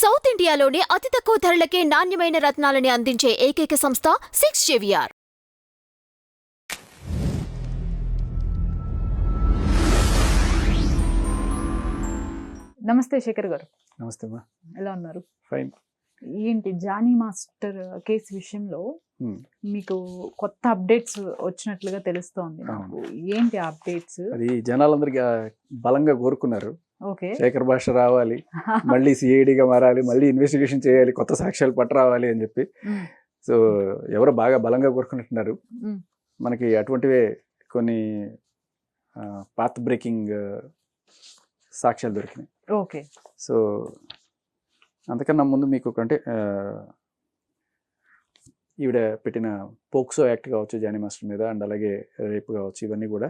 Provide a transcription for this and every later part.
South ఇండియాలోనే అతి తక్కువ ధరలకే నాణ్యమైన రత్నాలని అందించే ఏకైక సంస్థ 6JVR. నమస్తే శేఖర్ గారు. నమస్తే అమ్మా. ఎలా ఉన్నారు? ఫైన్. ఏంటి జానీ మాస్టర్ కేసు విషయంలో మీకు కొత్త అప్డేట్స్ వచ్చినట్లుగా తెలుస్తోంది నాకు. ఏంటి అప్డేట్స్? అది జనాలందరికీ బలంగా కోరుకున్నారు. ఓకే, శేఖర్ భాష రావాలి, మళ్ళీ సిఐడిగా మారాలి, మళ్ళీ ఇన్వెస్టిగేషన్ చేయాలి, కొత్త సాక్ష్యాలు పట్టరావాలి అని చెప్పి. సో ఎవరో బాగా బలంగా కోరుకున్నట్టున్నారు. మనకి అటువంటివే కొన్ని పాత్ బ్రేకింగ్ సాక్ష్యాలు దొరికినాయి. ఓకే, సో అంతకన్నా ముందు మీకు అంటే ఈవిడ పెట్టిన పోక్సో యాక్ట్ కావచ్చు జానీ మాస్టర్ మీద, అండ్ అలాగే రేపు కావచ్చు, ఇవన్నీ కూడా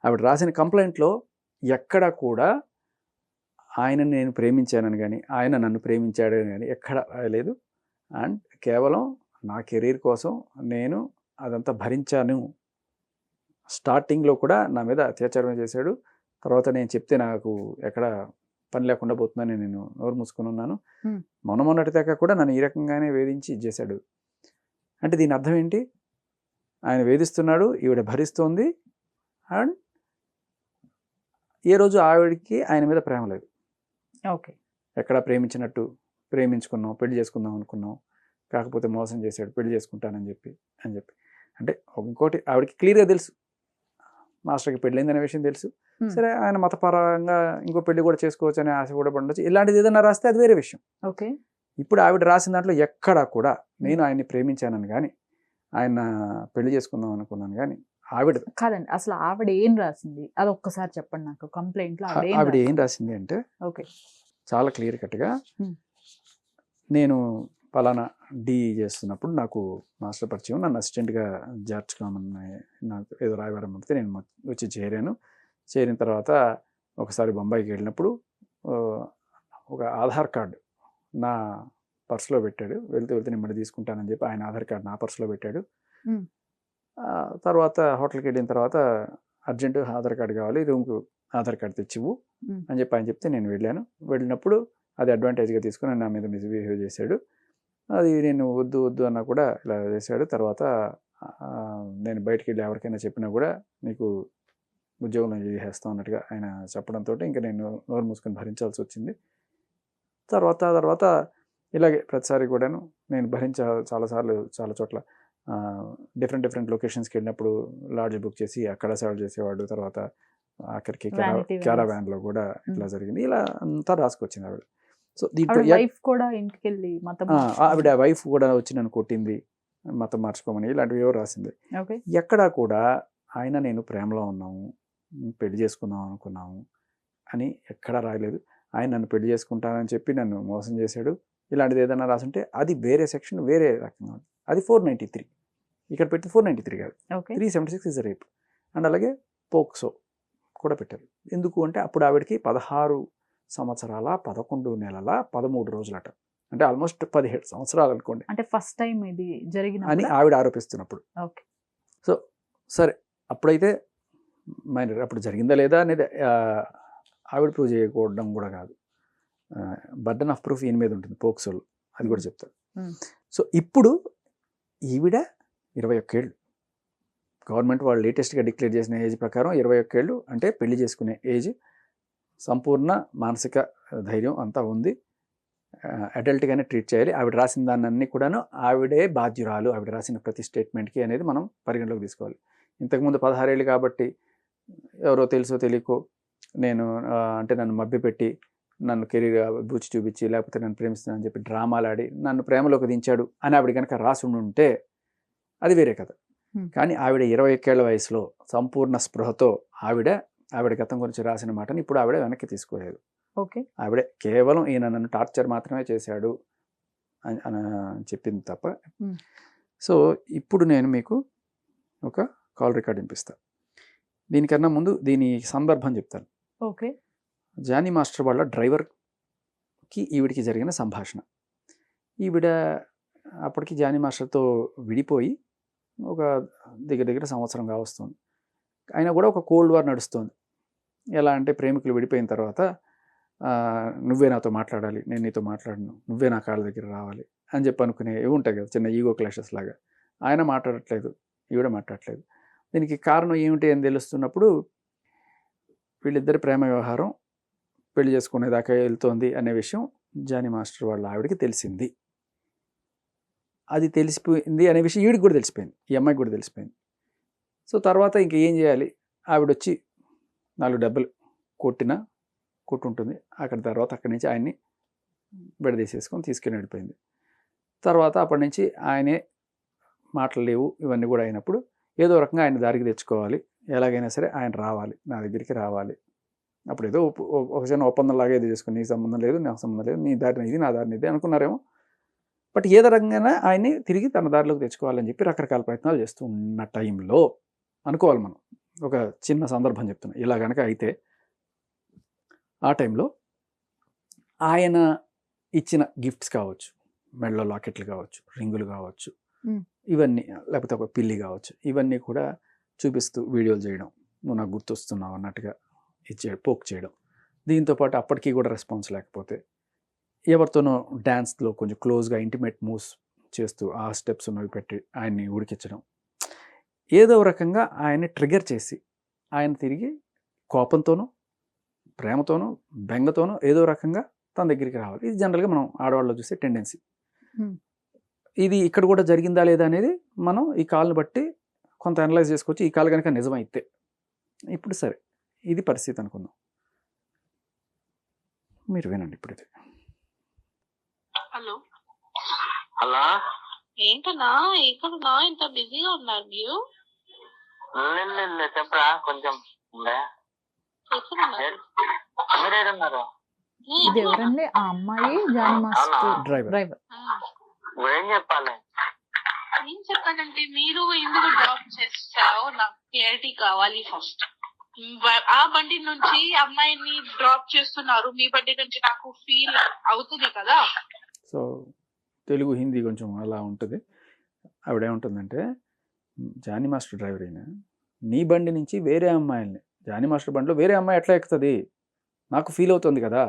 ఆవిడ రాసిన కంప్లైంట్లో ఎక్కడ కూడా ఆయన నేను ప్రేమించానని కానీ ఆయన నన్ను ప్రేమించాడని కానీ ఎక్కడ రాయలేదు. అండ్ కేవలం నా కెరీర్ కోసం నేను అదంతా భరించాను. స్టార్టింగ్లో కూడా నా మీద అత్యాచారం చేశాడు. తర్వాత నేను చెప్తే నాకు ఎక్కడ పని లేకుండా పోతుందని నేను నోరు మూసుకొని ఉన్నాను. మొన్నటి దాకా కూడా నన్ను ఈ రకంగానే వేధించి చేశాడు. అంటే దీని అర్థం ఏంటి? ఆయన వేధిస్తున్నాడు, ఈవిడ భరిస్తోంది. అండ్ ఏ రోజు ఆవిడకి ఆయన మీద ప్రేమ లేదు. ఓకే, ఎక్కడ ప్రేమించినట్టు, ప్రేమించుకున్నాం, పెళ్లి చేసుకుందాం అనుకున్నాం, కాకపోతే మోసం చేశాడు, పెళ్లి చేసుకుంటానని చెప్పి అంటే ఇంకోటి ఆవిడకి క్లియర్గా తెలుసు మాస్టర్కి పెళ్ళైందనే విషయం తెలుసు. సరే, ఆయన మతపరంగా ఇంకో పెళ్లి కూడా చేసుకోవచ్చు అనే ఆశ కూడా పడవచ్చు. ఇలాంటిది ఏదైనా రాస్తే అది వేరే విషయం. ఓకే, ఇప్పుడు ఆవిడ రాసిన దాంట్లో ఎక్కడా కూడా నేను ఆయన్ని ప్రేమించానని కానీ ఆయన పెళ్లి చేసుకుందాం అనుకున్నాను కానీ ఆవిడ కాదండి. అసలు ఆవిడ ఏం రాసింది అది ఒక్కసారి చెప్పండి నాకు. కంప్లైంట్ లో ఆవిడ ఏం రాసింది అంటే చాలా క్లియర్ కట్గా, నేను పలానా డి చేస్తున్నప్పుడు నాకు మాస్టర్ పరిచయం, నన్ను అసిస్టెంట్గా చేర్చుకోమని నాకు ఏదో రాయవరం పంపితే నేను వచ్చి చేరిన తర్వాత ఒకసారి బొంబాయికి వెళ్ళినప్పుడు ఒక ఆధార్ కార్డు నా పర్సులో పెట్టాడు. వెళ్తే నేను మళ్ళీ తీసుకుంటానని చెప్పి ఆయన ఆధార్ కార్డు నా పర్సులో పెట్టాడు. తర్వాత హోటల్కి వెళ్ళిన తర్వాత అర్జెంటు ఆధార్ కార్డు కావాలి, రూమ్కు ఆధార్ కార్డు తెచ్చివు అని చెప్పి ఆయన చెప్తే నేను వెళ్ళినప్పుడు అది అడ్వాంటేజ్గా తీసుకుని నా మీద మిస్బిహేవ్ చేశాడు. అది నేను వద్దు అన్నా కూడా ఇలా చేశాడు. తర్వాత నేను బయటికి వెళ్ళి ఎవరికైనా చెప్పినా కూడా నీకు ఉద్యోగంలో చేసేస్తాం అన్నట్టుగా ఆయన చెప్పడంతో ఇంకా నేను నోరు మూసుకొని భరించాల్సి వచ్చింది. తర్వాత ఇలాగే ప్రతిసారి కూడాను నేను చాలాసార్లు చాలా చోట్ల డిఫరెంట్ లొకేషన్స్కి వెళ్ళినప్పుడు లాడ్జ్ బుక్ చేసి అక్కడ సేవ చేసేవాడు. తర్వాత అక్కడికి క్యారావాన్లో కూడా ఇట్లా జరిగింది. ఇలా అంతా రాసుకొచ్చింది ఆవిడ. సో ఆవిడ వైఫ్ కూడా వచ్చి నన్ను కొట్టింది, మతం మార్చుకోమని, ఇలాంటివి ఎవరు రాసింది. ఎక్కడా కూడా ఆయన నేను ప్రేమలో ఉన్నాము, పెళ్లి చేసుకుందాం అనుకున్నాము అని ఎక్కడా రాయలేదు. ఆయన నన్ను పెళ్లి చేసుకుంటానని చెప్పి నన్ను మోసం చేశాడు. ఇలాంటిది ఏదైనా రాసుంటే అది వేరే సెక్షన్, వేరే రకంగా ఉంది. అది 493, ఇక్కడ పెట్టి 493 కాదు, 376 ఇస్ రేప్. అండ్ అలాగే పోక్సో కూడా పెట్టారు. ఎందుకు అంటే అప్పుడు ఆవిడకి 16 సంవత్సరాల 11 నెలల 13 రోజులట. అంటే ఆల్మోస్ట్ 17 సంవత్సరాలు అనుకోండి. అంటే ఫస్ట్ టైం ఇది జరిగిన అని ఆవిడ ఆరోపిస్తున్నప్పుడు. సో సరే, అప్పుడైతే మైనర్, అప్పుడు జరిగిందా లేదా అనేది ఆవిడ ప్రూవ్ చేయకూడడం కూడా కాదు. బర్డన్ ఆఫ్ ప్రూఫ్ ఈయన మీద ఉంటుంది పోక్సోలు, అది కూడా చెప్తారు. సో ఇప్పుడు ఈవిడ 21 ఏళ్ళు, గవర్నమెంట్ వాళ్ళు లేటెస్ట్గా డిక్లేర్ చేసిన ఏజ్ ప్రకారం 21 ఏళ్ళు అంటే పెళ్లి చేసుకునే ఏజ్. సంపూర్ణ మానసిక ధైర్యం అంతా ఉంది, అడల్ట్గానే ట్రీట్ చేయాలి. ఆవిడ రాసిన దాన్ని కూడాను ఆవిడే బాధ్యురాలు, ఆవిడ రాసిన ప్రతి స్టేట్మెంట్కి అనేది మనం పరిగణలోకి తీసుకోవాలి. ఇంతకుముందు 16 ఏళ్ళు కాబట్టి ఎవరో తెలుసో తెలియకో నేను అంటే నన్ను మభ్యపెట్టి నన్ను కెరీర్ బూచి చూపించి లేకపోతే నన్ను ప్రేమిస్తున్నానని చెప్పి డ్రామాలు ఆడి నన్ను ప్రేమలోకి దించాడు అని ఆవిడ కనుక రాసి ఉంటే అది వేరే కథ. కానీ ఆవిడ 21 ఏళ్ల వయసులో సంపూర్ణ స్పృహతో ఆవిడ గతం గురించి రాసిన మాటని ఇప్పుడు ఆవిడ వెనక్కి తీసుకోలేదు. ఆవిడ కేవలం ఈయన నన్ను టార్చర్ మాత్రమే చేశాడు అని చెప్పింది తప్ప. సో ఇప్పుడు నేను మీకు ఒక కాల్ రికార్డ్ వినిపిస్తాను. దీనికన్నా ముందు దీని సందర్భం చెప్తాను. జానీ మాస్టర్ వాళ్ళ డ్రైవర్కి ఈవిడికి జరిగిన సంభాషణ. ఈవిడ అప్పటికి జానీ మాస్టర్తో విడిపోయి ఒక దగ్గర సంవత్సరంగా వస్తుంది. అయినా కూడా ఒక కోల్డ్ వార్ నడుస్తుంది. ఎలా అంటే ప్రేమికులు విడిపోయిన తర్వాత నువ్వే నాతో మాట్లాడాలి, నేను నీతో మాట్లాడను, నువ్వే నా కాళ్ళ దగ్గర రావాలి అని చెప్పి అనుకునే ఇవి ఉంటాయి కదా, చిన్న ఈగో క్లాషెస్ లాగా. ఆయన మాట్లాడట్లేదు, ఈవిడ మాట్లాడట్లేదు. దీనికి కారణం ఏమిటి అని తెలుస్తున్నప్పుడు వీళ్ళిద్దరి ప్రేమ వ్యవహారం పెళ్లి చేసుకునేదాకా వెళ్తోంది అనే విషయం జానీ మాస్టర్ వాళ్ళ ఆవిడకి తెలిసింది. అది తెలిసిపోయింది అనే విషయం ఈవిడికి కూడా తెలిసిపోయింది, ఈ అమ్మాయికి కూడా తెలిసిపోయింది. సో తర్వాత ఇంక ఏం చేయాలి, ఆవిడ వచ్చి 4 దెబ్బలు కొట్టుంటుంది. తర్వాత అక్కడి నుంచి ఆయన్ని విడదీసేసుకొని తీసుకుని వెళ్ళిపోయింది. తర్వాత అప్పటి నుంచి ఆయనే మాటలు లేవు ఇవన్నీ కూడా అయినప్పుడు ఏదో రకంగా ఆయన దారికి తెచ్చుకోవాలి, ఎలాగైనా సరే ఆయన రావాలి, నా దగ్గరికి రావాలి. అప్పుడు ఏదో ఒక చిన్న ఒప్పందంలాగా ఏదో చేసుకుని, నీ సంబంధం లేదు, నాకు సంబంధం లేదు, నీ దారిని ఇది, నా దారిని ఇది అనుకున్నారేమో. బట్ ఏదో రకంగా ఆయన్ని తిరిగి తన దారిలోకి తెచ్చుకోవాలని చెప్పి రకరకాల ప్రయత్నాలు చేస్తూ ఉన్న టైంలో అనుకోవాలి మనం. ఒక చిన్న సందర్భం చెప్తున్నా, ఇలా కనుక అయితే ఆ టైంలో ఆయన ఇచ్చిన గిఫ్ట్స్ కావచ్చు, మెడలో లాకెట్లు కావచ్చు, రింగులు కావచ్చు, ఇవన్నీ, లేకపోతే ఒక పిల్లి కావచ్చు, ఇవన్నీ కూడా చూపిస్తూ వీడియోలు చేయడం, నువ్వు నాకు గుర్తొస్తున్నావు అన్నట్టుగా పోక్ చేయడం. దీంతోపాటు అప్పటికీ కూడా రెస్పాన్స్ లేకపోతే ఎవరితోనో డ్యాన్స్లో కొంచెం క్లోజ్గా ఇంటిమేట్ మూవ్స్ చేస్తూ ఆ స్టెప్స్ ఉన్నవి పెట్టి ఆయన్ని ఉడికించడం, ఏదో రకంగా ఆయన్ని ట్రిగర్ చేసి ఆయన తిరిగి కోపంతోనూ ప్రేమతోనూ బెంగతోనూ ఏదో రకంగా తన దగ్గరికి రావాలి. ఇది జనరల్గా మనం ఆడవాళ్ళు చూసే టెండెన్సీ. ఇది ఇక్కడ కూడా జరిగిందా లేదా అనేది మనం ఈ కాల్ని బట్టి కొంత అనలైజ్ చేసుకోవచ్చు. ఈ కాల్ కనుక నిజమైతే ఇప్పుడు సరే ఇది పరిస్థితి అనుకుందాం. మీరు వినండి ఇప్పుడు ఇది. హలో హలో, ఏంటన్నా ఎక్కడున్నా, ఇంత బిజీగా ఉన్నారు మీరు? చెప్పరా కొంచెం. మీరేడున్నారు? ఇది ఎవరండి? ఆ అమ్మాయి జానీ మాస్టర్ డ్రైవర్. ఏం చెప్పాలి? ఏం చెప్పాలంటే మీరు ఎందుకు డ్రాప్ చేస్తారో నాకు క్లారిటీ కావాలి ఫస్ట్. ఆ బండి నుంచి అమ్మాయిని డ్రాప్ చేస్తున్నారు, మీ బండి నుంచి నాకు ఫీల్ అవుతుంది కదా. సో తెలుగు హిందీ కొంచెం అలా ఉంటుంది. ఆవిడేముంటుందంటే, జానీ మాస్టర్ డ్రైవర్ అయినా నీ బండి నుంచి వేరే అమ్మాయిల్ని, జానీ మాస్టర్ బండిలో వేరే అమ్మాయి ఎట్లా ఎక్కుతుంది, నాకు ఫీల్ అవుతుంది కదా.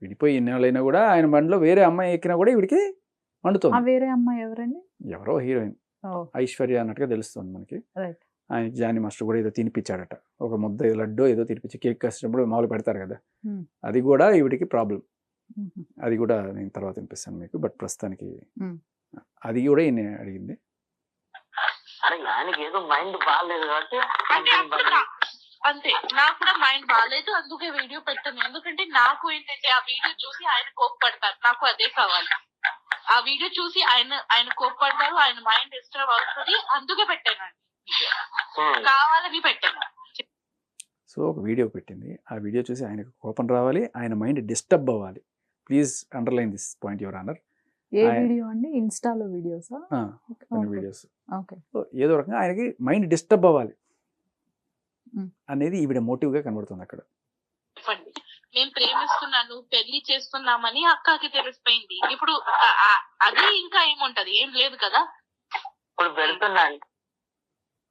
విడిపోయి ఇన్నేళ్ళైనా కూడా ఆయన బండిలో వేరే అమ్మాయి ఎక్కినా కూడా వీడికి మండుతుంది. వేరే అమ్మాయి ఎవరండి? ఎవరో హీరోయిన్, ఐశ్వర్య అన్నట్టుగా తెలుస్తుంది మనకి. ఆయన జానీ మాస్టర్ కూడా ఏదో తినిపించాడట, ఒక ముద్ద లడ్డో ఏదో తినిపించి, కేక్ కసినప్పుడు మామూలు పెడతారు కదా, అది కూడా ఈవిడికి ప్రాబ్లం. అది కూడా నేను తర్వాత వినిపిస్తాను మీకు. బట్ ప్రస్తుతానికి అది కూడా ఈయన అడిగింది. ఏదో మైండ్ బాగాలేదు కాబట్టి అంతే, నాకు కూడా మైండ్ బాగాలేదు, అందుకే వీడియో పెట్టాను. ఎందుకంటే నాకు ఏంటంటే ఆ వీడియో చూసి ఆయన కోప్పడతారు, నాకు అదే కావాలి. ఆ వీడియో చూసి ఆయన కోప్పడతారు, ఆయన మైండ్ డిస్టర్బ్ అవుతుంది, అందుకే పెట్టాను, కావాలని పెట్టాను. సో ఒక వీడియో పెట్టింది, ఆ వీడియో చూసి ఆయనకు కోపం రావాలి, ఆయన మైండ్ డిస్టర్బ్ అవ్వాలి. Please underline this point your honour. A video అండి? ఇన్స్టాలో వీడియోసా? వీడియోస్. ఏదో రకంగా ఆయనకి మైండ్ డిస్టర్బ్ అవ్వాలి అనేది ఈవిడ మోటివ్ గా కనబడుతుంది అక్కడ. మేము ప్రేమిస్తున్నాను, పెళ్లి చేస్తున్నామని అక్కకి తెలిసిపోయింది. ఇప్పుడు అది ఇంకా ఏముంటది, ఏం లేదు కదా. ఇప్పుడు వెళ్తున్నాను,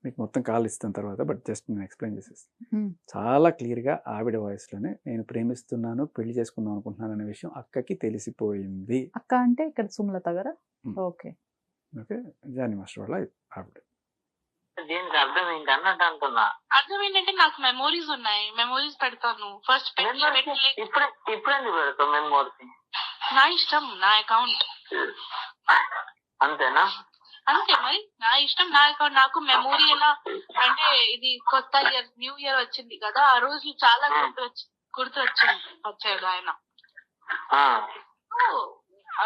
మీకు మొత్తం కాల్ ఇస్తాను తర్వాత, బట్ జస్ట్ నేను ఎక్స్ప్లెయిన్ చేసేస్తాను. చాలా క్లియర్గా ఆవిడ వాయిస్లోనే నేను ప్రేమిస్తున్నాను, పెళ్లి చేసుకుందాం అనుకుంటున్నాను అనే విషయం అక్కకి తెలిసిపోయింది. అక్క అంటే ఇక్కడ సుమలత గారా? ఓకే ఓకే, జానీ మాస్టర్ వాళ్ళ ఆవిడ. దీనికి అర్థం ఏంటి అన్నట్టు అంటున్నా. అర్థం ఏంటంటే నాకు మెమోరీస్ ఉన్నాయి, మెమోరీస్ పెడతాను. ఫస్ట్ ఇప్పుడు ఎందుకు పెడతావు మెమోరీస్? నా ఇష్టం, నా అకౌంట్, అంతేనా? అంతే మరి, నా ఇష్టం, నా అకౌంట్. నాకు మెమోరీ ఎలా అంటే, ఇది కొత్త ఇయర్, న్యూ ఇయర్ వచ్చింది కదా, ఆ రోజు చాలా గుర్తు వచ్చాడు ఆయన.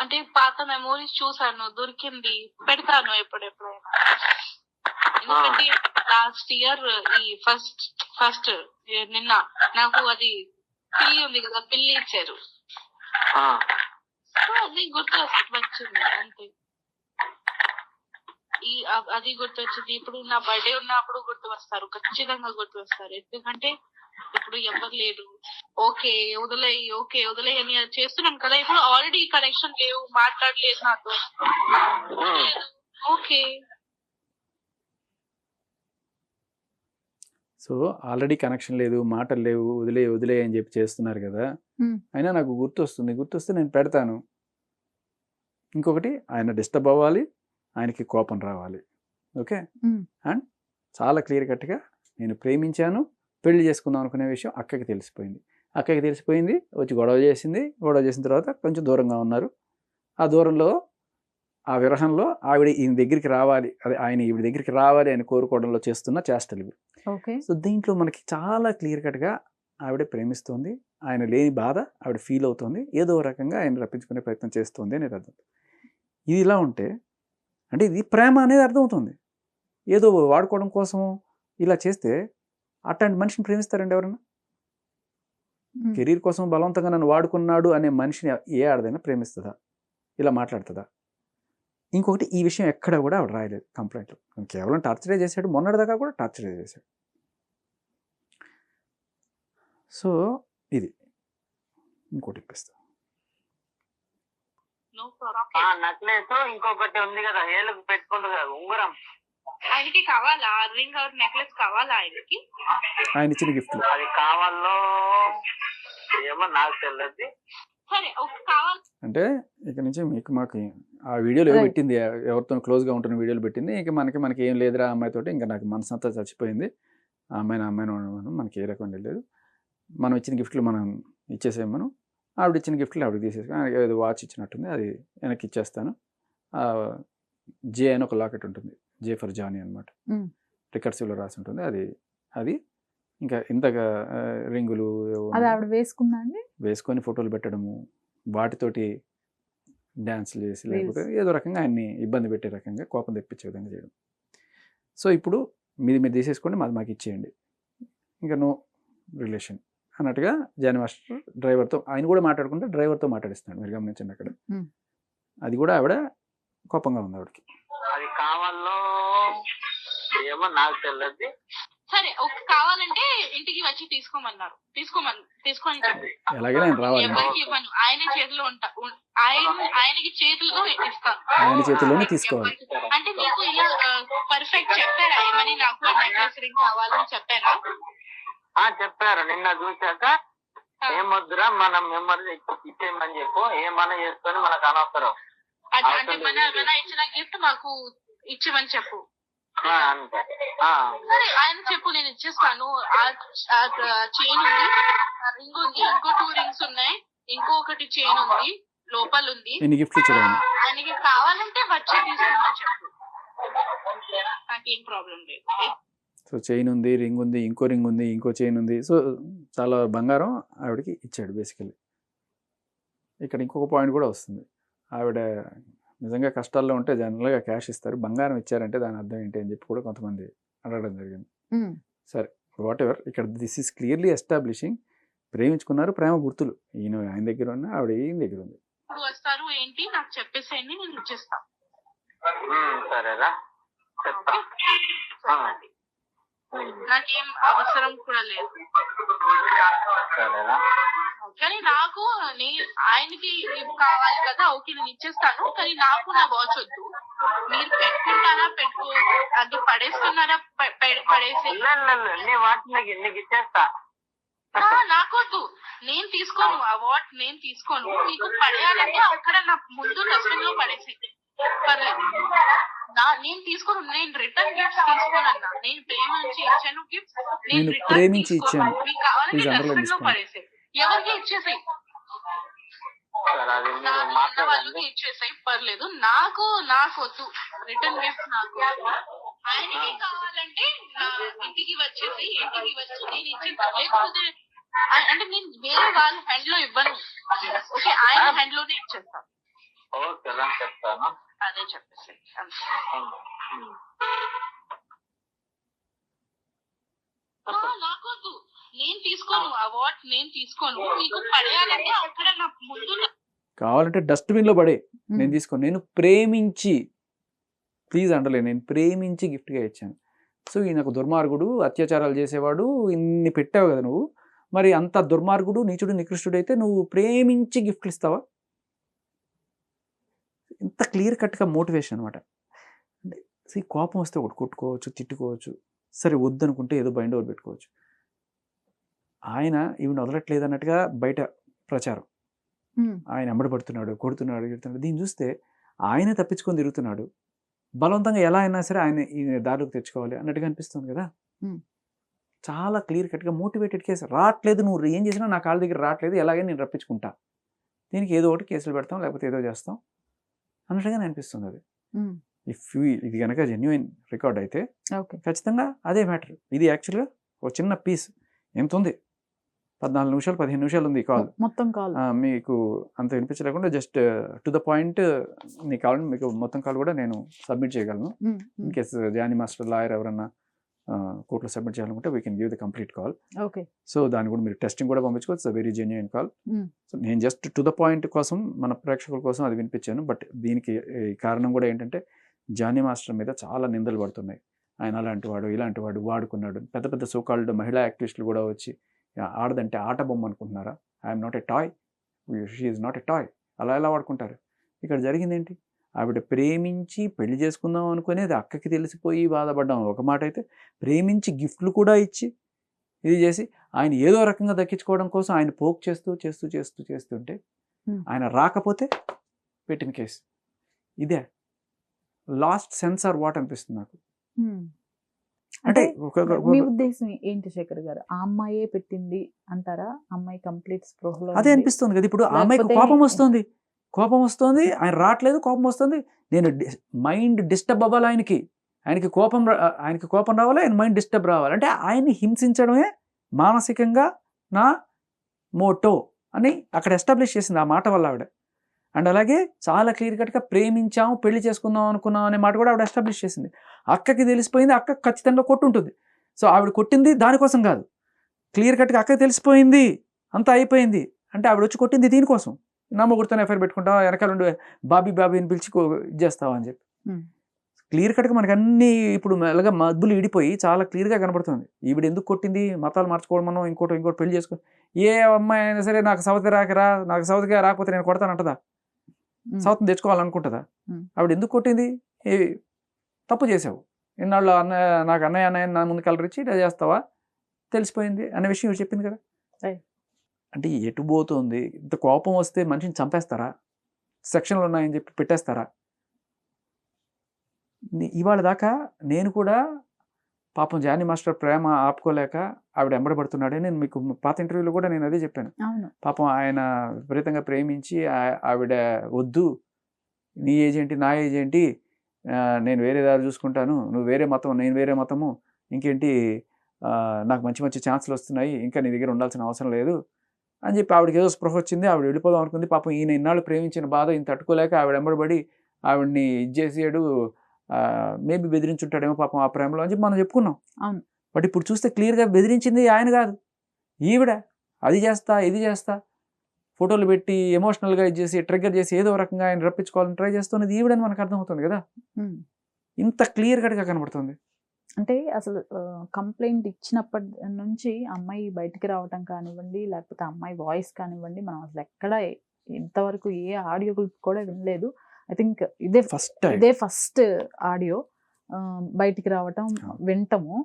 అంటే పాత మెమోరీస్ చూసాను, దొరికింది, పెడతాను ఎప్పుడెప్పుడైనా. ఎందుకంటే లాస్ట్ ఇయర్ ఈ ఫస్ట్ నిన్న నాకు అది పిల్లి ఉంది కదా, పిల్లి ఇచ్చారు, అది గుర్తు వచ్చింది అంతే. అది గుర్తొచ్చింది. ఇప్పుడు నా బర్త్డే ఉన్నప్పుడు గుర్తు వస్తారు, ఖచ్చితంగా గుర్తు వస్తారు. ఎందుకంటే ఇప్పుడు ఎవరు లేరు, ఓకే వదిలేయి అని చేస్తున్నాను కదా. ఇప్పుడు ఆల్రెడీ కనెక్షన్ లేవు, మాట్లాడలేదు నాతో, ఓకే. సో ఆల్రెడీ కనెక్షన్ లేదు, మాటలు లేవు, వదిలే అని చెప్పి చేస్తున్నారు కదా. అయినా నాకు గుర్తొస్తే నేను పెడతాను. ఇంకొకటి, ఆయన డిస్టర్బ్ అవ్వాలి, ఆయనకి కోపం రావాలి. ఓకే. అండ్ చాలా క్లియర్ కట్గా నేను ప్రేమించాను, పెళ్లి చేసుకుందాం అనుకునే విషయం అక్కకి తెలిసిపోయింది. వచ్చి గొడవ చేసిన తర్వాత కొంచెం దూరంగా ఉన్నారు. ఆ దూరంలో, ఆ విరహంలో ఆవిడ ఈయన దగ్గరికి రావాలి, ఆయన ఈవిడ దగ్గరికి రావాలి అని కోరుకోవడంలో చేస్తున్న చేష్టలు ఇవి. సో దీంట్లో మనకి చాలా క్లియర్ కట్గా ఆవిడ ప్రేమిస్తోంది, ఆయన లేని బాధ ఆవిడ ఫీల్ అవుతుంది, ఏదో రకంగా ఆయన రప్పించుకునే ప్రయత్నం చేస్తుంది అనేది అర్థం. ఇది ఇలా ఉంటే అంటే ఇది ప్రేమ అనేది అర్థమవుతుంది. ఏదో వాడుకోవడం కోసం ఇలా చేస్తే అట్లాంటి మనిషిని ప్రేమిస్తారండి ఎవరన్నా? కెరీర్ కోసం బలవంతంగా నన్ను వాడుకున్నాడు అనే మనిషిని ఏ ఆడదైనా ప్రేమిస్తుందా? ఇలా మాట్లాడుతుందా? ఇంకొకటి, ఈ విషయం ఎక్కడ కూడా ఆవిడ రాయలేదు కంప్లైంట్లో. కేవలం టార్చరే చేశాడు, మొన్నటిదాకా కూడా టార్చరే చేశాడు. సో ఇది ఇంకోటి ఇప్పిస్తా. నెక్లెస్ ఇంకొకటి ఉంది కదా, ఏళ్ళకి పెట్టుకుంటుంది కదా ఉంగరం, ఆయనకి కావాలా రింగ్ ఆర్ నెక్లెస్? కావాలా ఆయనకి? ఆయన ఇచ్చిన గిఫ్ట్ అది కావాలో ఏమో నాకు తెలియదు. సరే కావాలి అంటే ఇక నుంచి మాకు ఆ వీడియోలు ఏవో పెట్టింది, ఎవరితో క్లోజ్గా ఉంటున్న వీడియోలు పెట్టింది. ఇక మనకి ఏం లేదురా అమ్మాయితోటి, ఇంకా నాకు మనసంతా చచ్చిపోయింది, ఆ అమ్మాయిని మనకి ఏ రకం లేదు, మనం ఇచ్చిన గిఫ్ట్లు మనం ఇచ్చేసాము, మనం ఆవిడ ఇచ్చిన గిఫ్ట్లు ఆవిడకి తీసేసుకుని, ఆయనకి ఏదో వాచ్ ఇచ్చినట్టుంది, అది వెనక్కి ఇచ్చేస్తాను. జే అని ఒక లాకెట్ ఉంటుంది, జే ఫర్ జానీ అనమాట, రికర్సివ్లో రాసి ఉంటుంది, అది ఇంకా ఇంతగా రింగులు వేసుకొని ఫోటోలు పెట్టడము, వాటితోటి డ్యాన్స్లు చేసి లేకపోతే ఏదో రకంగా ఆయన్ని ఇబ్బంది పెట్టే రకంగా, కోపం తెప్పించే విధంగా చేయడం. సో ఇప్పుడు మీరు తీసేసుకోండి, మాకు ఇచ్చేయండి, ఇంకా నో రిలేషన్ అన్నట్టుగా జానీ మాస్టర్ డ్రైవర్తో, ఆయన కూడా మాట్లాడుకుంటే డ్రైవర్తో మాట్లాడిస్తున్నాడు. మీరు గమనించండి అక్కడ. అది కూడా ఆవిడ కోపంగా ఉంది ఆవిడకి. అది కావాలో ఏమో నాకు తెలియదు. సరే కావాలంటే ఇంటికి వచ్చి తీసుకోమన్నారు, తీసుకోమని చెప్పి ఎలాగే నేను రావాలి, ఎవరికి ఇవ్వను, ఆయన చేతిలో ఆయనకి చేతుల్లో ఇస్తాను, ఆయన చేతిలోనే తీసుకోవాలి. అంటే మీకు ఇలా పర్ఫెక్ట్ చెప్పారా ఏమని, నాకు నెక్లెస్ రింగ్ కావాలని చెప్పారా? చెప్పారు, నిన్న చూసాక ఏమొద్దురా మనం మెమరీ ఇచ్చేయమని చెప్పు, ఏమన్నా చేసుకొని మనకు అనవసరం, అంటే మన ఇచ్చిన గిఫ్ట్ మాకు ఇచ్చేమని చెప్పు. అంతే. సరే ఆయన చెప్పు, నేను ఇచ్చేస్తాను. చైన్ ఉంది, రింగ్ ఉంది, ఇంకో 2 రింగ్స్ ఉన్నాయి, ఇంకొకటి చైన్ ఉంది, లోపల ఉంది. ఆయనకి కావాలంటే వచ్చి తీసుకోమని చెప్పు, నాకేం ప్రాబ్లం లేదు. సో చైన్ ఉంది, రింగ్ ఉంది, ఇంకో రింగ్ ఉంది, ఇంకో చైన్ ఉంది. సో చాలా బంగారం ఆవిడకి ఇచ్చాడు బేసికలీ. ఇక్కడ ఇంకొక పాయింట్ కూడా వస్తుంది, ఆవిడ నిజంగా కష్టాల్లో ఉంటే జనరల్గా క్యాష్ ఇస్తారు, బంగారం ఇచ్చారంటే దాని అర్థం ఏంటి అని చెప్పి కూడా కొంతమంది అడగడం జరిగింది. సరే వాట్ ఎవర్, ఇక్కడ దిస్ ఈస్ క్లియర్లీ ఎస్టాబ్లిషింగ్ ప్రేమించుకున్నారు, ప్రేమ గుర్తులు ఆయన దగ్గర ఉన్న, ఆవిడ ఈయన దగ్గర ఉంది. వస్తారు ఏంటి నాకు చెప్పేసేయండి, నేను ఇచ్చేస్తాను. సరేరా, నాకేం అవసరం కూడా లేదు, కానీ నాకు ఆయనకి కావాలి కదా, ఓకే నేను ఇచ్చేస్తాను, కానీ నాకు నా వాచ్ వద్దు. మీరు పెట్టుకుంటారా, అది పడేస్తున్నారా, పడేసి నాకొద్దు, నేను తీసుకోను, ఆ వాచ్ నేను తీసుకోను. మీకు పడేయాలంటే అక్కడ నా ముందు డస్ట్బిన్ లో పడేసి పర్లేదు, నేను తీసుకోను, నేను రిటర్న్ గిఫ్ట్స్ తీసుకోను అన్నా, నేను ప్రేమించి ఇచ్చాను గిఫ్ట్స్, నేను ప్రేమించి ఇచ్చాను, మీకు కావాలంటే డస్ట్బిన్ లో పడేసి ఎవరికి ఇచ్చేసాయి, వాళ్ళకి ఇచ్చేసాయి, పర్లేదు. నాకు వద్దు రిటర్న్ గిఫ్ట్, నాకు ఆయనకి కావాలంటే ఇంటికి వచ్చి నేను ఇచ్చేస్తాను, లేకపోతే అంటే నేను వేరే వాళ్ళ హ్యాండ్ లో ఇవ్వను, ఓకే ఆయన హ్యాండ్ లోనే ఇచ్చేస్తాను. అదే చెప్పేసి నాకొద్దు, నేను తీసుకోను, ఆ వాట్ నేను తీసుకోను, మీకు పడేయాలంటే అక్కడ నా ముందు కావాలంటే డస్ట్బిన్ లో పడే, నేను తీసుకోను, నేను ప్రేమించి, ప్లీజ్ అండలే, నేను ప్రేమించి గిఫ్ట్గా ఇచ్చాను. సో ఈయన ఒక దుర్మార్గుడు, అత్యాచారాలు చేసేవాడు, ఇన్ని పెట్టావు కదా నువ్వు, మరి అంత దుర్మార్గుడు, నీచుడు, నికృష్టుడు అయితే నువ్వు ప్రేమించి గిఫ్ట్లు ఇస్తావా? ఇంత క్లియర్ కట్గా మోటివేషన్ అనమాట. అంటే కోపం వస్తే ఒకటి కొట్టుకోవచ్చు, తిట్టుకోవచ్చు, సరే వద్దనుకుంటే ఏదో బైండ్ ఓవర్ పెట్టుకోవచ్చు. ఆయన ఈవిని వదలట్లేదు అన్నట్టుగా బయట ప్రచారం. ఆయన ఎంబడి పడుతున్నాడు, కొడుతున్నాడు, గిడుతున్నాడు. దీన్ని చూస్తే ఆయనే తప్పించుకొని తిరుగుతున్నాడు. బలవంతంగా ఎలా అయినా సరే ఆయన ఈ దారిలోకి తెచ్చుకోవాలి అన్నట్టుగా అనిపిస్తుంది కదా. చాలా క్లియర్ కట్గా మోటివేటెడ్ కేసు. రావట్లేదు, నువ్వు ఏం చేసినా నా కాళ్ళ దగ్గర రావట్లేదు, ఎలాగైనా నేను రప్పించుకుంటా, దీనికి ఏదో ఒకటి కేసులు పెడతాం లేకపోతే ఏదో చేస్తాం అన్నట్టుగానే అనిపిస్తుంది అది. ఇఫ్ ఇది కనుక జెన్యున్ రికార్డ్ అయితే ఖచ్చితంగా అదే మ్యాటర్. ఇది యాక్చువల్గా ఒక చిన్న పీస్ ఎంత ఉంది, 14 నిమిషాలు 15 నిమిషాలు ఉంది కాల్. మొత్తం కాల్ మీకు అంత వినిపించలేకుండా జస్ట్ టు ద పాయింట్ నీకు కావాలంటే మీకు మొత్తం కాల్ కూడా నేను సబ్మిట్ చేయగలను. In case Jani master lawyer ఎవరన్నా కోర్టులో సబ్మిట్ చేయాలనుకుంటే we can give the complete call. So దాన్ని కూడా మీరు టెస్టింగ్ కూడా పంపించుకోవచ్చు. Very genuine call. సో నేను జస్ట్ టు ద పాయింట్ కోసం మన ప్రేక్షకుల కోసం అది వినిపించాను. బట్ దీనికి కారణం కూడా ఏంటంటే జానీ మాస్టర్ మీద చాలా నిందలు పడుతున్నాయి. ఆయన అలాంటి వాడు ఇలాంటి వాడు వాడుకున్నాడు. పెద్ద పెద్ద సోకాల్డ్ మహిళా యాక్టివిస్టులు కూడా వచ్చి ఆడదంటే ఆట బొమ్మ అనుకుంటున్నారా, I'm not a toy, she is not a toy, అలా ఎలా వాడుకుంటారు. ఇక్కడ జరిగింది ఏంటి, ఆవిడ ప్రేమించి పెళ్లి చేసుకుందాం అనుకునేది అక్కకి తెలిసిపోయి బాధపడ్డాం ఒక మాట అయితే, ప్రేమించి గిఫ్ట్లు కూడా ఇచ్చి ఇది చేసి ఆయన ఏదో రకంగా దక్కించుకోవడం కోసం ఆయన పోక్ చేస్తుంటే ఆయన రాకపోతే పెట్టిన కేసు ఇదే. లాస్ట్ సెన్సార్ వాట్ అనిపిస్తుంది నాకు. అంటే మీ ఉద్దేశం ఏంటి శేఖర్ గారు, ఆ అమ్మాయే పెట్టింది అంటారా? అమ్మాయి కంప్లీట్ స్పృహలో అదే అనిపిస్తుంది కదా. ఇప్పుడు ఆ అమ్మాయికి కోపం వస్తుంది, ఆయన రావట్లేదు, కోపం వస్తుంది. నేను మైండ్ డిస్టర్బ్ అవ్వాలి, ఆయనకి కోపం రావాలి, ఆయన మైండ్ డిస్టర్బ్ రావాలి. అంటే ఆయన్ని హింసించడమే మానసికంగా నా మోటో అని అక్కడ ఎస్టాబ్లిష్ చేసింది ఆ మాట వల్ల ఆవిడ. అండ్ అలాగే చాలా క్లియర్ కట్గా ప్రేమించాము, పెళ్లి చేసుకుందాం అనుకున్నాం అనే మాట కూడా ఆవిడ ఎస్టాబ్లిష్ చేసింది. అక్కకి తెలిసిపోయింది, అక్క ఖచ్చితంగా కొట్టుంటుంది. సో ఆవిడ కొట్టింది దానికోసం కాదు, క్లియర్ కట్గా అక్కకి తెలిసిపోయింది, అంతా అయిపోయింది. అంటే ఆవిడ వచ్చి కొట్టింది దీనికోసం, నా మొగుడుతోనే ఎఫ్ఐఆర్ పెట్టుకుంటావా, వెనకాల నుండి బాబీని పిలిచి ఇచ్చేస్తావా అని చెప్పి. క్లియర్ కట్గా మనకు అన్నీ ఇప్పుడు మెల్లగా మబ్బులు ఇడిపోయి చాలా క్లియర్గా కనబడుతుంది. ఈవిడ ఎందుకు కొట్టింది, మతాలు మార్చుకోవడం, మనం ఇంకోటి పెళ్లి చేసుకో, ఏ అమ్మాయి అయినా సరే నాకు సౌత్ రాకపోతే నేను కొడతానంటదా, సౌత్ని తెచ్చుకోవాలనుకుంటుందా? ఆవిడ ఎందుకు కొట్టింది, తప్పు చేసావు, ఇన్నాళ్ళు నాకు అన్నయ్య నా ముందు కలరిచ్చి ఇలా చేస్తావా, తెలిసిపోయింది అనే విషయం చెప్పింది కదా. అంటే ఎటు పోతుంది, ఇంత కోపం వస్తే మనిషిని చంపేస్తారా, సెక్షన్లు ఉన్నాయని చెప్పి పెట్టేస్తారా? ఇవాళ దాకా నేను కూడా పాపం జానీ మాస్టర్ ప్రేమ ఆపుకోలేక ఆవిడ ఎంబడబడుతున్నాడే, నేను మీకు పాత ఇంటర్వ్యూలో కూడా నేను అదే చెప్పాను. పాపం ఆయన విపరీతంగా ప్రేమించి ఆవిడ వద్దు, నీ ఏజ్ ఏంటి నా ఏజ్ ఏంటి, నేను వేరే దారి చూసుకుంటాను, నువ్వు వేరే మతం నేను వేరే మతము, ఇంకేంటి నాకు మంచి మంచి ఛాన్సులు వస్తున్నాయి, ఇంకా నీ దగ్గర ఉండాల్సిన అవసరం లేదు అని చెప్పి ఆవిడకి ఏదో స్పృహ వచ్చింది, ఆవిడ వెళ్ళిపోదాం అనుకుంది. పాపం ఈయన ఇన్నాళ్ళు ప్రేమించిన బాధ ఈయన తట్టుకోలేక ఆవిడ ఎంబడబడి ఆవిడని ఇచ్చేసాడు, మేబీ బెదిరించుంటాడేమో పాపం ఆ ప్రేమలో అని చెప్పి మనం చెప్పుకున్నాం. అవును. బట్ ఇప్పుడు చూస్తే క్లియర్గా బెదిరించింది ఆయన కాదు, ఈవిడ. అది చేస్తా ఇది చేస్తా ఫోటోలు పెట్టి ఎమోషనల్గా ఇది చేసి ట్రిగ్గర్ చేసి ఏదో రకంగా ఆయన రప్పించుకోవాలని ట్రై చేస్తున్నది ఈవిడని మనకు అర్థమవుతుంది కదా. ఇంత క్లియర్ కట్గా కనబడుతుంది. అంటే అసలు కంప్లైంట్ ఇచ్చినప్పటి నుంచి అమ్మాయి బయటికి రావటం కానివ్వండి, లేకపోతే అమ్మాయి వాయిస్ కానివ్వండి, మనం అసలు ఎక్కడ ఇంతవరకు ఏ ఆడియో క్లిప్ కూడా వినలేదు. ఐ థింక్ ఇదే ఫస్ట్ ఆడియో బయటికి రావటం వింటము.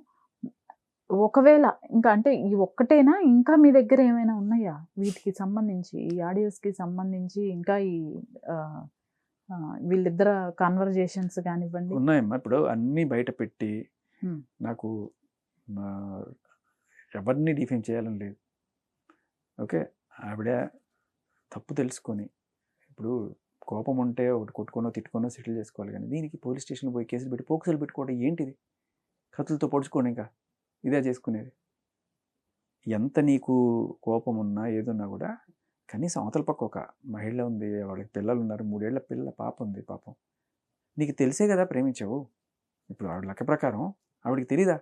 ఒకవేళ ఇంకా అంటే ఈ ఒక్కటేనా, ఇంకా మీ దగ్గర ఏమైనా ఉన్నాయా వీటికి సంబంధించి, ఈ ఆడియోస్కి సంబంధించి ఇంకా ఈ వీళ్ళిద్దరు కాన్వర్జేషన్స్ కానివ్వండి? ఉన్నాయమ్మా, ఇప్పుడు అన్నీ బయట పెట్టి నాకు ఎవరిని డిఫేమ్ చేయాలని లేదు. ఓకే, ఆవిడ తప్పు తెలుసుకొని ఇప్పుడు కోపం ఉంటే ఒకటి కొట్టుకోనో తిట్టుకోనో సెటిల్ చేసుకోవాలి, కానీ దీనికి పోలీస్ స్టేషన్లో పోయి కేసులు పెట్టి పోక్సులు పెట్టుకోవడం ఏంటిది, కత్తులతో పొడుచుకోండి, ఇంకా ఇదే చేసుకునేది. ఎంత నీకు కోపం ఉన్నా ఏదున్నా కూడా కనీసం అవతల పక్క ఒక మహిళ ఉంది, వాళ్ళకి పిల్లలు ఉన్నారు, 3 ఏళ్ల పాప ఉంది, పాపం నీకు తెలిసే కదా ప్రేమించావు. ఇప్పుడు ఆవిడ లెక్క ప్రకారం ఆవిడకి తెలీదా,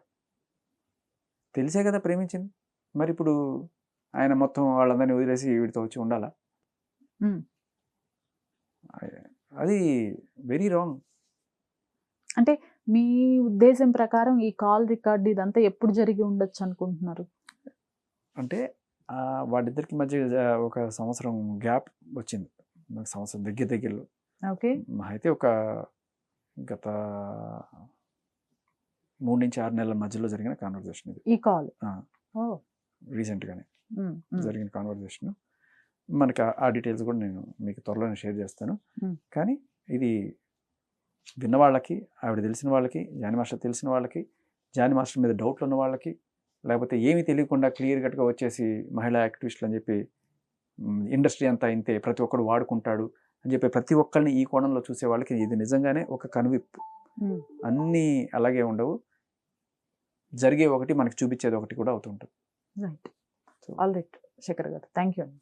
తెలిసే కదా ప్రేమించింది. మరి ఇప్పుడు ఆయన మొత్తం వాళ్ళందరినీ వదిలేసి వీడితో వచ్చి ఉండాలా? అది వెరీ రాంగ్. అంటే మీ ఉద్దేశం ప్రకారం ఈ కాల్ రికార్డ్ ఇదంతా ఎప్పుడు జరిగి ఉండొచ్చు అనుకుంటున్నారు? అంటే వాళ్ళిద్దరికి మధ్య ఒక సంవత్సరం గ్యాప్ వచ్చింది, సంవత్సరం దగ్గరలో. ఓకే, అయితే ఒక గత 3 నుంచి 6 నెలల మధ్యలో జరిగిన కాన్వర్జేషన్ ఇది. ఈ కాల్ ఆ. ఓ రీసెంట్గానే ఉమ్, ఉమ్, జరిగిన కాన్వర్జేషన్. మనకి ఆ డీటెయిల్స్ కూడా నేను మీకు త్వరలోనే షేర్ చేస్తాను. Hmm. కానీ ఇది విన్న వాళ్ళకి, ఆవిడ తెలిసిన వాళ్ళకి, జానీ మాస్టర్ తెలిసిన వాళ్ళకి, జానీ మాస్టర్ మీద డౌట్లు ఉన్న వాళ్ళకి, లేకపోతే ఏమీ తెలియకుండా క్లియర్ కట్గా వచ్చేసి మహిళా యాక్టివిస్టులు అని చెప్పి ఇండస్ట్రీ అంతా ఇంతే, ప్రతి ఒక్కడు వాడుకుంటాడు అని చెప్పి ప్రతి ఒక్కరిని ఈ కోణంలో చూసే వాళ్ళకి ఇది నిజంగానే ఒక కనువిప్పు. ఉమ్. అన్నీ అలాగే ఉండవు, జరిగే ఒకటి మనకి చూపించేది ఒకటి కూడా అవుతుంటుంది. రైట్ ఆల్ రైట్ శేఖర్ గారు, థ్యాంక్ యూ అండి.